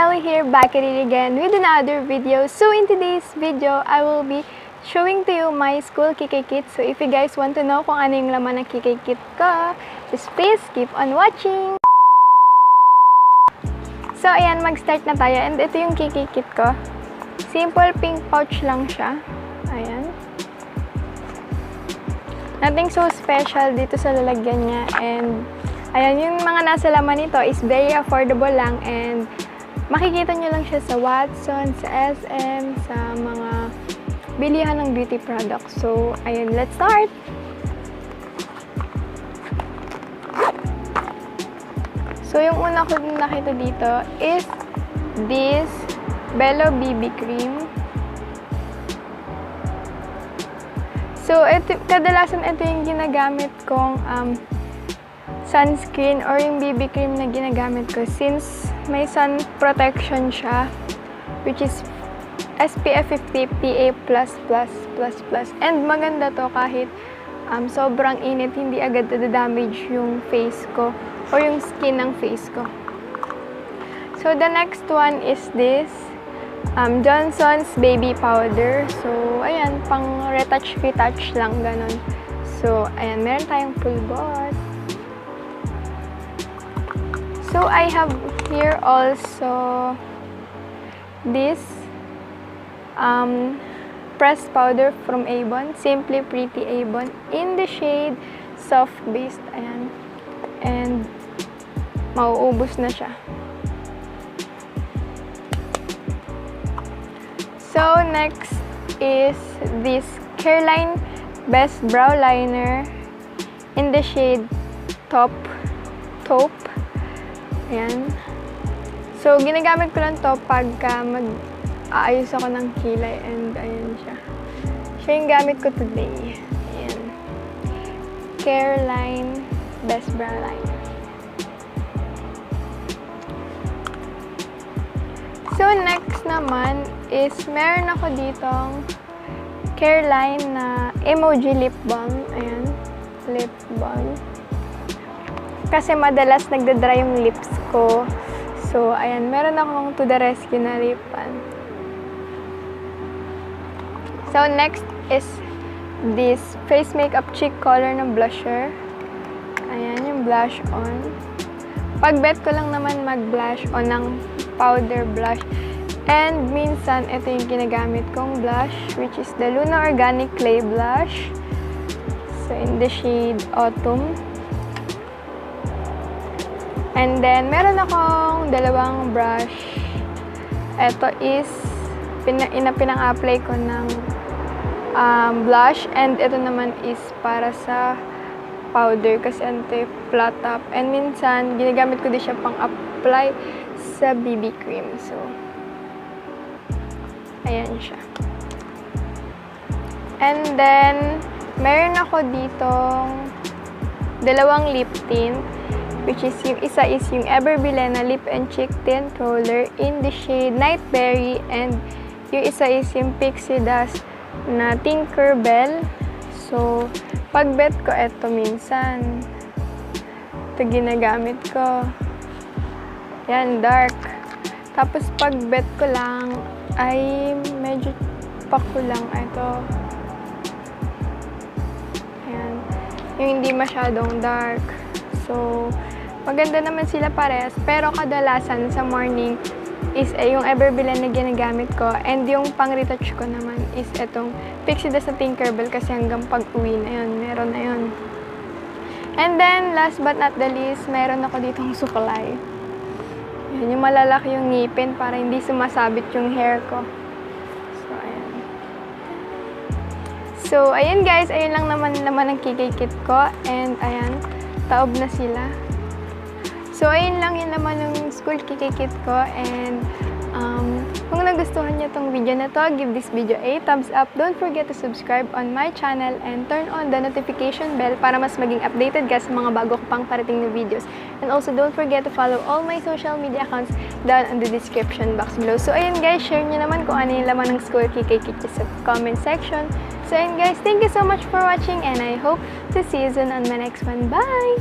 Gelay here, back at it again with another video. So in today's video, I will be showing to you my school KIKAY kit. So if you guys want to know kung ano yung laman ng KIKAY kit ko, just please keep on watching. So ayan, mag-start na tayo. And ito yung KIKAY kit ko. Simple pink pouch lang siya. Ayan. Nothing so special dito sa lalagyan niya. And ayan, yung mga nasa laman nito is very affordable lang. And makikita nyo lang siya sa Watson, sa SM, sa mga bilihan ng beauty products. So ayan, let's start! So yung una ko nakita dito is this Bello BB Cream. So, kadalasan ito yung ginagamit kong sunscreen or yung BB cream na ginagamit ko since may sun protection siya, which is SPF 50 PA++++. And maganda to kahit sobrang init, hindi agad damage yung face ko or yung skin ng face ko. So, the next one is this Johnson's Baby Powder. So, ayan, pang retouch lang, ganon. So, ayan, meron tayong pulbot. So, I have here also this pressed powder from Avon, Simply Pretty Avon, in the shade Soft Based, ayan. And, mauubos na siya. So, next is this Careline Best Brow Liner in the shade Taupe. Ayan. So, ginagamit ko lang to pagka mag-aayos ako ng kilay. And, ayan siya. Siya yung gamit ko today. Ayan. Careline Best Brow Liner. So, next naman is meron ako ditong Careline na emoji lip balm. Ayan. Lip balm. Kasi madalas nagdadry yung lips ko. So, ayan. Meron akong to the rescue na lip balm. So, next is this face makeup cheek color na blusher. Ayan, yung blush on. Pag-bet ko lang naman mag-blush on ng powder blush. And minsan, ito yung ginagamit kong blush, which is the Luna Organic Clay Blush. So, in the shade Autumn. And then, meron akong dalawang brush. Ito is, pinang-apply ko ng blush. And ito naman is para sa powder kasi ito flat top. And minsan, ginagamit ko din siya pang-apply sa BB cream. So, ayan siya. And then, meron ako ditong dalawang lip tint, which is yung isa is yung Everbilena Lip and Cheek Tint Roller in the shade Nightberry, and yung isa is yung Pixie Dust na Tinkerbell. So, pag-bet ko eto minsan. Ito ginagamit ko. Yan, dark. Tapos pag-bet ko lang ay medyo pakulang ito. Ayan. Yung hindi masyadong dark. So, maganda naman sila parehas. Pero kadalasan sa morning is yung Everbilena na ginagamit ko. And yung pang-retouch ko naman is itong Pixie Dust na Tinkerbell kasi hanggang pag-uwi na yun. Meron na yun. And then, last but not the least, meron ako ditong suklay. Yan, yung malalaki yung ngipin para hindi sumasabit yung hair ko. So, ayan. So, ayan guys. Ayun lang naman ang KIKAY kit ko. And, ayan. Taob na sila. So, ayun lang yung naman ng school KIKAY kit ko. And, kung nagustuhan niyo tong video na to, give this video a thumbs up. Don't forget to subscribe on my channel and turn on the notification bell para mas maging updated ka sa mga bago ko pang parating na videos. And also, don't forget to follow all my social media accounts down in the description box below. So, ayun guys, share nyo naman kung ano yung laman ng school KIKAY kit sa comment section. So, ayun guys, thank you so much for watching and I hope to see you soon on my next one. Bye!